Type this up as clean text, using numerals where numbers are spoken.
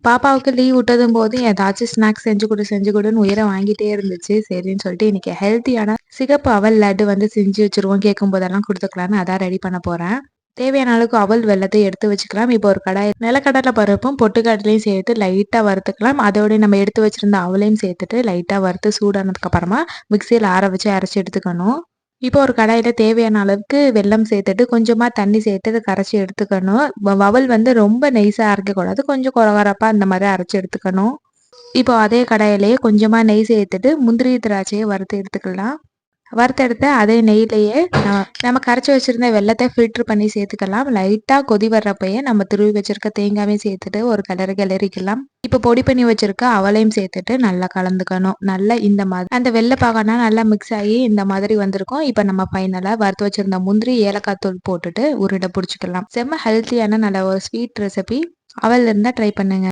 பாப்பாவுக்கு லீவ் விட்டதும் போது ஏதாச்சும் ஸ்நாக்ஸ் செஞ்சு குடுன்னு உயிரை வாங்கிட்டே இருந்துச்சு. சரின்னு சொல்லிட்டு இன்னைக்கு ஹெல்த்தியான சிகப்பு அவல் லட்டு வந்து செஞ்சு வச்சுருவோம். கேட்கும் போதெல்லாம் குடுத்துக்கலான்னு அதான் ரெடி பண்ண போறேன். தேவையான அளவுக்கு அவல் வெல்லத்தை எடுத்து வச்சுக்கலாம். இப்போ ஒரு கடாய் நிலக்கடலை பருப்பும் பொட்டுக்கடலையும் சேர்த்து லைட்டா வறுத்துக்கலாம். அதோட நம்ம எடுத்து வச்சிருந்த அவலையும் சேர்த்துட்டு லைட்டா வறுத்து சூடானதுக்கு அப்புறமா மிக்சியில் ஆற வச்சு அரைச்சி எடுத்துக்கணும். இப்போ ஒரு கடாயில தேவையான அளவுக்கு வெல்லம் சேர்த்துட்டு கொஞ்சமா தண்ணி சேர்த்து அத கரைச்சி எடுத்துக்கணும். அவல் வந்து ரொம்ப நைஸா அரைக்கக்கூடாது. கொஞ்சம் கொரகொரப்பா அந்த மாதிரி அரைச்சு எடுத்துக்கணும். இப்போ அதே கடாயிலேயே கொஞ்சமா நெய் சேர்த்துட்டு முந்திரி திராட்சையை வறுத்து எடுத்துக்கலாம். வறுத்தெடுத்த அதே நெய்யிலேயே நம்ம கரைச்சி வச்சிருந்த வெல்லத்தை ஃபில்டர் பண்ணி சேர்த்துக்கலாம். லைட்டாக கொதி வர்றப்பயே நம்ம துருவி வச்சிருக்க தேங்காயும் சேர்த்துட்டு ஒரு கிளறிக்கலாம். இப்போ பொடி பண்ணி வச்சிருக்க அவளையும் சேர்த்துட்டு நல்லா கலந்துக்கணும். நல்லா இந்த மாதிரி அந்த வெள்ளை பாகனா நல்லா மிக்ஸ் ஆகி இந்த மாதிரி வந்திருக்கும். இப்போ நம்ம ஃபைனலாக வறுத்து வச்சிருந்த முந்திரி ஏலக்காய் தூள் போட்டுட்டு உருண்டை பிடிச்சிக்கலாம். செம்ம ஹெல்த்தியான நல்ல ஒரு ஸ்வீட் ரெசிபி. அவள் இருந்தால் ட்ரை பண்ணுங்க.